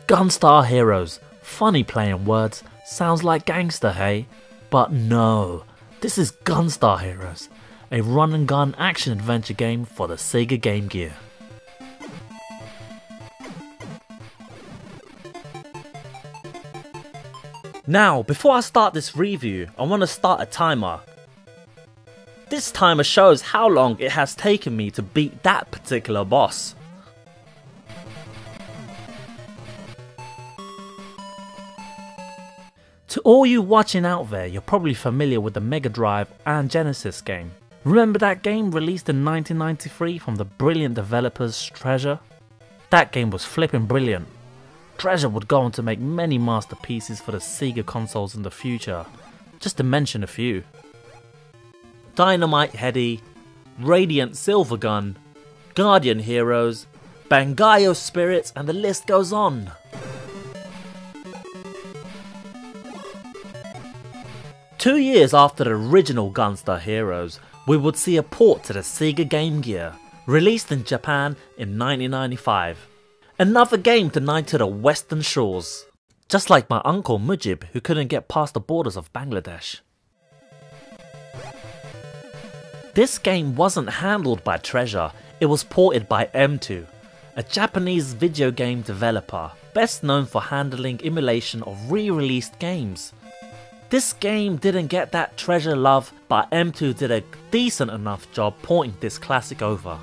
Gunstar Heroes. Funny play on words, sounds like gangster, hey? But no, this is Gunstar Heroes, a run and gun action adventure game for the Sega GameGear. Now, before I start this review, I want to start a timer. This timer shows how long it has taken me to beat that particular boss. To all you watching out there, you're probably familiar with the Mega Drive and Genesis game. Remember that game released in 1993 from the brilliant developers Treasure? That game was flipping brilliant. Treasure would go on to make many masterpieces for the Sega consoles in the future, just to mention a few. Dynamite Heady, Radiant Silvergun, Guardian Heroes, Bangayo Spirits, and the list goes on. Two years after the original Gunstar Heroes, we would see a port to the Sega GameGear, released in Japan in 1995. Another game denied to the Western shores, just like my uncle Mujib, who couldn't get past the borders of Bangladesh. This game wasn't handled by Treasure, it was ported by M2, a Japanese video game developer, best known for handling emulation of re-released games. This game didn't get that Treasure love, but M2 did a decent enough job porting this classic over.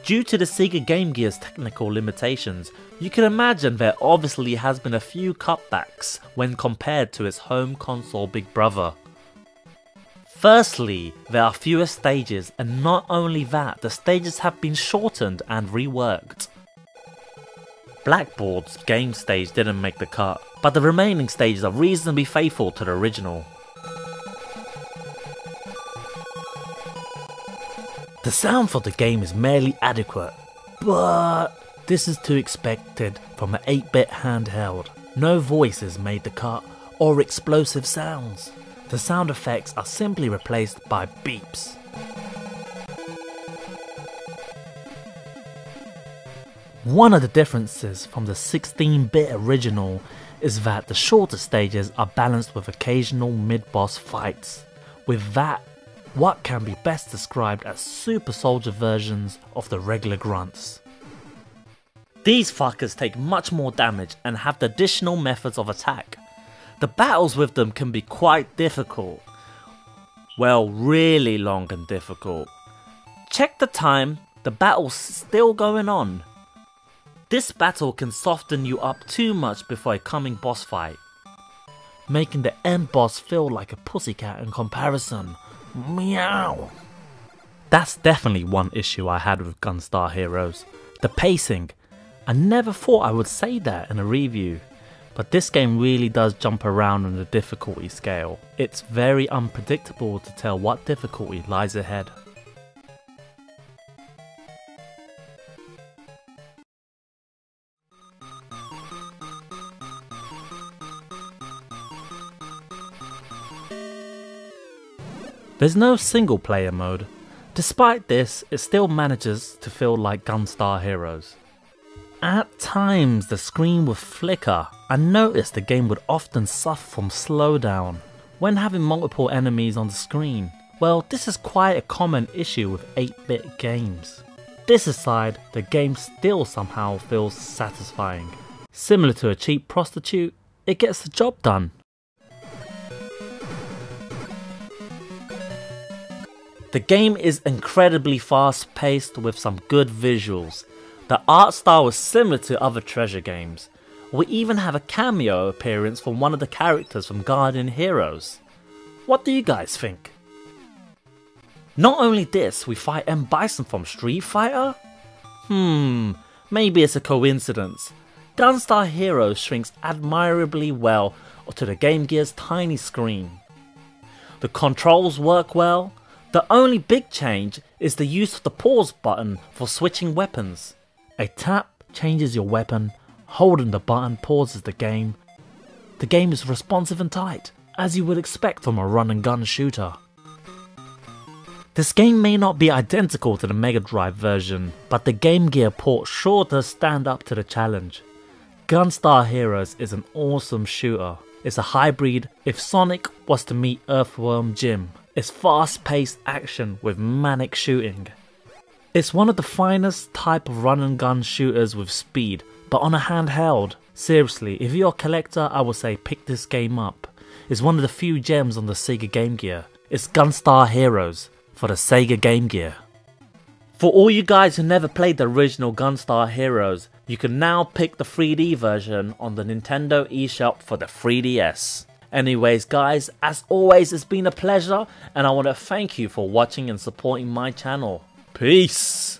Due to the Sega GameGear's technical limitations, you can imagine there obviously has been a few cutbacks when compared to its home console big brother. Firstly, there are fewer stages, and not only that, the stages have been shortened and reworked. Blackboard's game stage didn't make the cut, but the remaining stages are reasonably faithful to the original. The sound for the game is merely adequate, but this is to be expected from an 8-bit handheld. No voices made the cut or explosive sounds. The sound effects are simply replaced by beeps. One of the differences from the 16-bit original is that the shorter stages are balanced with occasional mid-boss fights. With that, what can be best described as super soldier versions of the regular grunts. These fuckers take much more damage and have the additional methods of attack. The battles with them can be quite difficult. Well, really long and difficult. Check the time, the battle's still going on. This battle can soften you up too much before a coming boss fight, making the end boss feel like a pussycat in comparison. Meow. That's definitely one issue I had with Gunstar Heroes. The pacing. I never thought I would say that in a review, but this game really does jump around on the difficulty scale. It's very unpredictable to tell what difficulty lies ahead. There's no single player mode. Despite this, it still manages to feel like Gunstar Heroes. At times the screen would flicker. I noticed the game would often suffer from slowdown when having multiple enemies on the screen. Well, this is quite a common issue with 8-bit games. This aside, the game still somehow feels satisfying. Similar to a cheap prostitute, it gets the job done. The game is incredibly fast paced with some good visuals. The art style is similar to other Treasure games. We even have a cameo appearance from one of the characters from Guardian Heroes. What do you guys think? Not only this, we fight M. Bison from Street Fighter? Maybe it's a coincidence. Gunstar Heroes shrinks admirably well to the Game Gear's tiny screen. The controls work well. The only big change is the use of the pause button for switching weapons. A tap changes your weapon, holding the button pauses the game. The game is responsive and tight, as you would expect from a run and gun shooter. This game may not be identical to the Mega Drive version, but the Game Gear port sure does stand up to the challenge. Gunstar Heroes is an awesome shooter. It's a hybrid if Sonic was to meet Earthworm Jim. It's fast paced action with manic shooting. It's one of the finest type of run and gun shooters with speed, but on a handheld. Seriously, if you're a collector, I would say pick this game up. It's one of the few gems on the Sega GameGear. It's Gunstar Heroes for the Sega GameGear. For all you guys who never played the original Gunstar Heroes, you can now pick the 3D version on the Nintendo eShop for the 3DS. Anyways guys, as always it's been a pleasure and I want to thank you for watching and supporting my channel. Peace!